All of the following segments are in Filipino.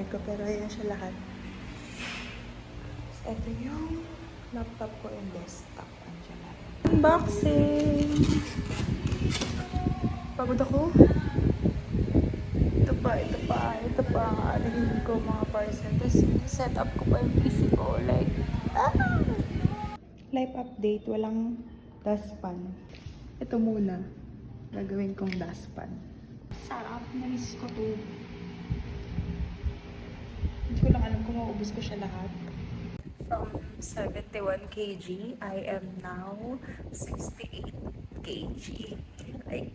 ko, pero ayan siya lahat. Ito yung laptop ko and desktop. Andiyan na. Unboxing! Pagod ako. Ito pa ang aalihin ko mga parcel. Tapos set up ko pa yung PC ko. Like, life update, walang dustpan. Ito muna. Gagawin kong dustpan. Sarap, na-miss ko to. Hindi ko lang alam kung maubos ko siya lahat. From 71 kg, I am now 68 kg. Like,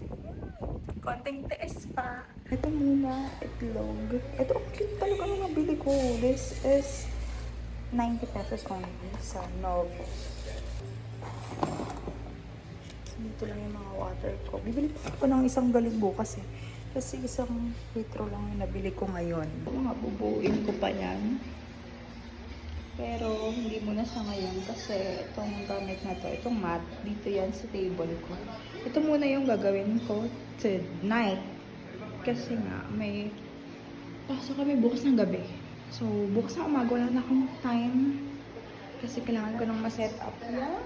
konting tiis pa. Ito muna, itlog. Ito, ang cute talaga nung nabili ko. This is 90 pesos only sa Novo. So, dito lang yung mga water ko. Bibili pa ako ng isang galing bukas eh. Kasi isang litro lang yung nabili ko ngayon. Mga bubuin ko pa yan. Pero hindi muna sa ngayon kasi itong gamit na to, itong mat, dito yan sa table ko. Ito muna yung gagawin ko tonight. Kasi nga, may pasok kami bukas ng gabi. So, bukas na umaga, wala na akong time. Kasi kailangan ko nang ma-set up. Yan.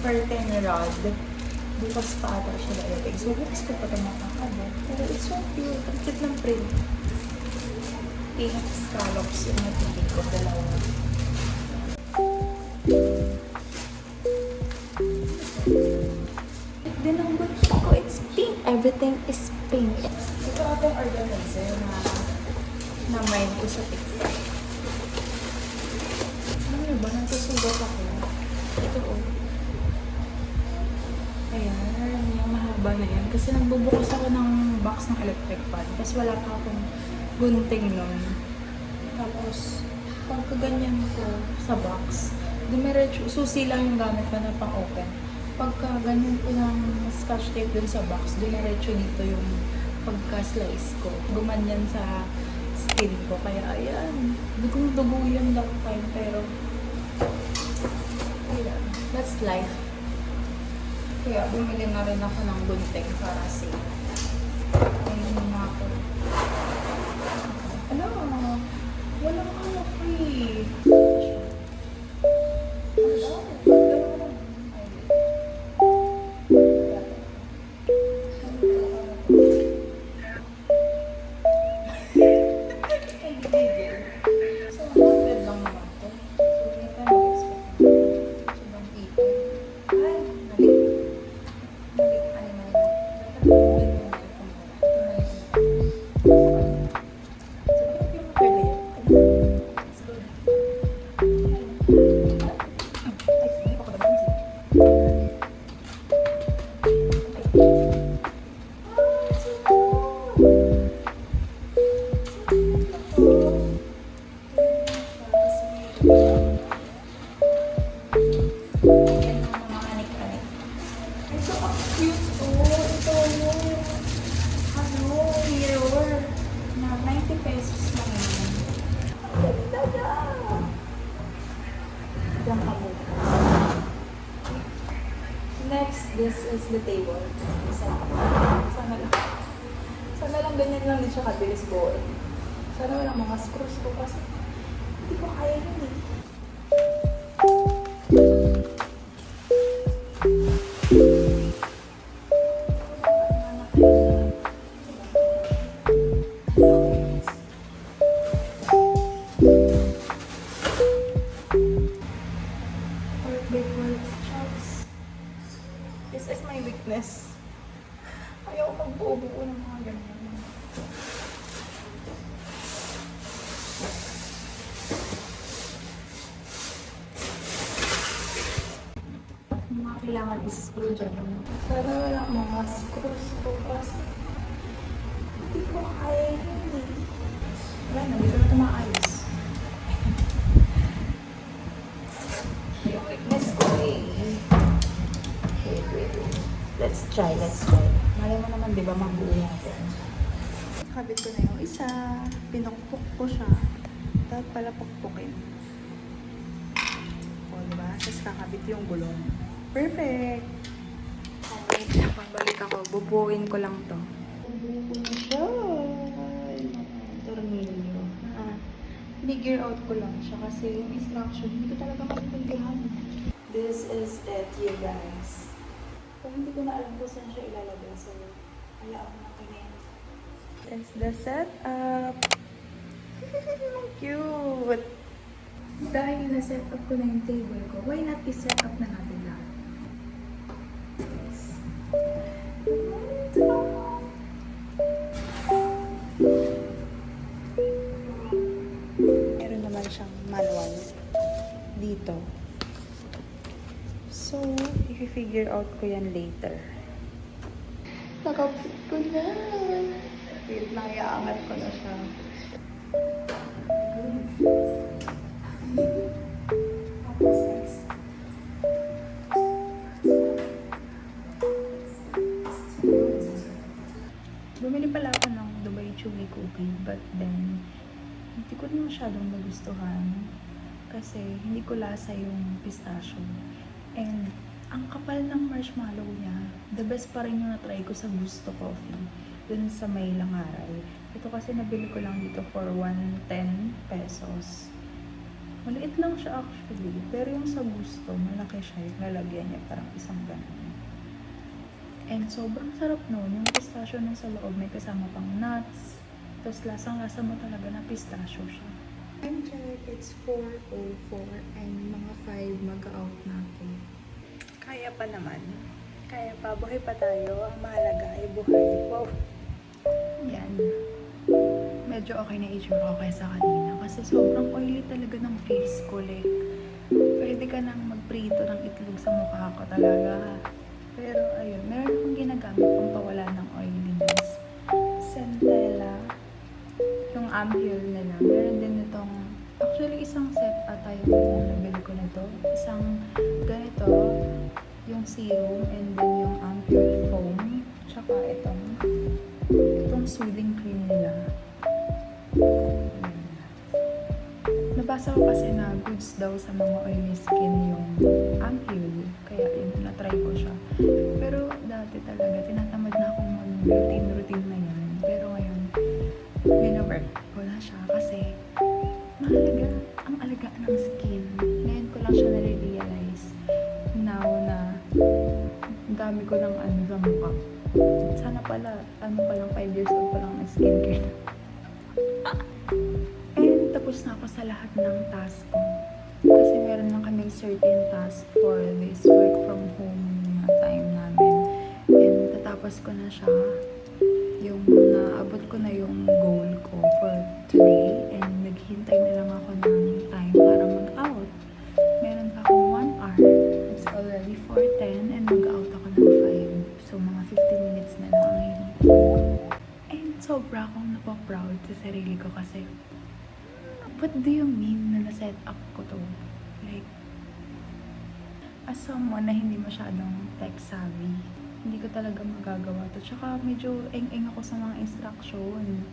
Curtain rod. Bukas pa ata siya na-edit. So, bukas ko pa ito makakabot. Pero it's so cute. Ang cute ng print. Pink scallops yung natipid ko. Dalawa. Then ang good ko, it's pink. Everything is pink. Ito atong organizer na may ko sa TikTok. Ano ba? Nagsusugot ako. Ito ayan, yung mahaba na yan. Kasi nagbubukas ako ng box ng electric fan. Tapos wala pa akong gunting nun. Tapos, pagka ganyan ko sa box, dumiretso, susi lang yung gamit ko na pang-open. Pagka ganyan ko ng scotch tape dun sa box, dumiretso dito yung pagka-slice ko. Gumanyan sa skin ko. Kaya ayan, dugong-dugo yan that time. Pero, ayan, that's life. Kaya bumili na rin ako ng gunting para safe. Ayun na ako. Ano? Walang ano free. Next, this is the table. Sana lang ganyan lang din siya kabilis buuin. Sana walang mga screws ko kasi hindi ko kaya yun eh. This is my weakness. Ayaw magbuo-buo ng mga ganyan. Mga kailangan is-screw dyan. Sana wala mga screws ko kasi hindi ko kaya hindi. Wala na, dito na ito maayos. Yung weakness ko eh. Let's try. Malay mo naman, di ba, mabuo natin. Nakabit ko na yung isa. Pinukpok ko siya. Dapat pala pukpukin. O, diba? Tapos kakabit yung gulong. Perfect! Okay, pabalik ako. Bubuin ko lang to. Bubuo ko na siya. Tornilyo. Figure out ko lang siya kasi yung instruction, hindi ko talaga maintindihan. This is it, you guys. Kung hindi ko na alam kung saan siya ilalagay, so hayaan mo na kayo. That's the setup. Cute! Dahil na-set up ko na yung table ko, why not i-set up na natin lahat? Meron naman siyang manual dito. So, i-figure out ko yan later. Nakapit ko na. Wait lang, iaangat ko na siya. Bumili pala ako ng Dubai Chewy Cookie, but then hindi ko rin masyadong nagustuhan kasi hindi ko lasa yung pistachio. And ang kapal ng marshmallow niya, the best pa rin yung na-try ko sa Gusto Coffee dun sa may Langaray. Ito kasi nabili ko lang dito for 110 pesos. Maliit lang siya actually, pero yung sa Gusto, malaki siya. Yung lalagyan niya parang isang ganun. And sobrang sarap nun. Yung pistachio nun sa loob, may kasama pang nuts. Tapos lasang-lasa mo talaga na pistachio siya. Time check, it's 4:04 and mga 5 mag-out na ako. Kaya pa naman. Kaya pa, buhay pa tayo. Ang mahalaga ay buhay. Wow. Yan. Medyo okay na itsura ko kaysa kanina. Kasi sobrang oily talaga ng face ko. Like, pwede ka nang magprito ng itlog sa mukha ko talaga. Pero ayun, meron akong ginagamit pang pawala ng oiliness. Centella. Yung ampoule nila. Meron din itong, actually isang set ata yung nabili ko nito. Isang ganito, yung serum, and then yung ampoule foam. Tsaka itong soothing cream nila. Nabasa ko kasi na goods daw sa mga oily skin yung ampoule. Kaya yun, na-try ko siya. Pero dati talaga, tinatamad na akong mag-routine na yun. Pero ngayon, wino-work ko na siya kasi mahalaga ang alagaan ng skin. Ngayon ko lang siya nare-realize now na ang dami ko ng ano sa mukha. Sana pala, ano pa lang, 5 years old pa lang na skincare. And tapos na ako sa lahat ng task ko. Kasi meron lang kaming certain task for this work from home na time namin. And tatapos ko na siya. Yung naabot ko na yung goal ko for today. And naghintay na lang ako ng time para mag-out. Meron pa akong 1 hour. It's already 4:10 and mag-out ako ng 5. So mga 15 minutes na lang ang hinintay ko. And sobra akong napaproud sa sarili ko kasi what do you mean na na-set up ko to? Like, as someone na hindi masyadong tech savvy, hindi ko talaga magagawa to. Tsaka medyo eng-eng ako sa mga instruction.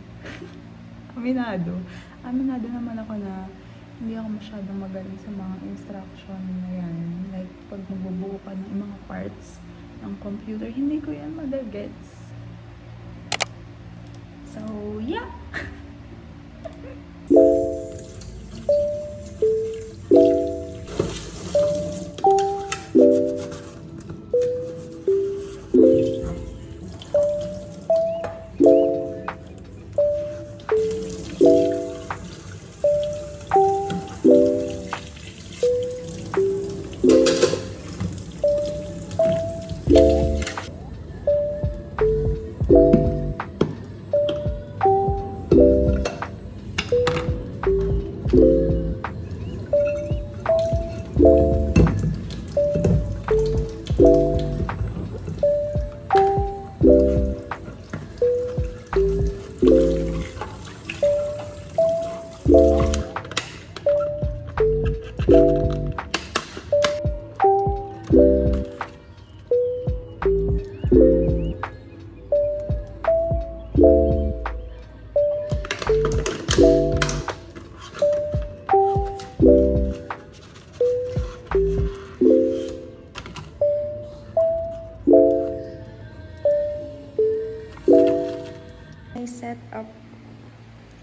Aminado. Aminado naman ako na hindi ako masyadong magaling sa mga instruction na yan. Like, pag magbubuo ka ng mga parts ng computer, hindi ko yan magagets. So, yeah!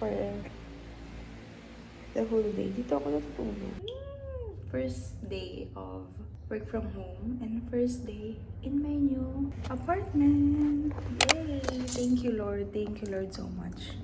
for the whole day. Dito ako natutulog. First day of work from home and first day in my new apartment. Yay! Thank you, Lord. Thank you, Lord, so much.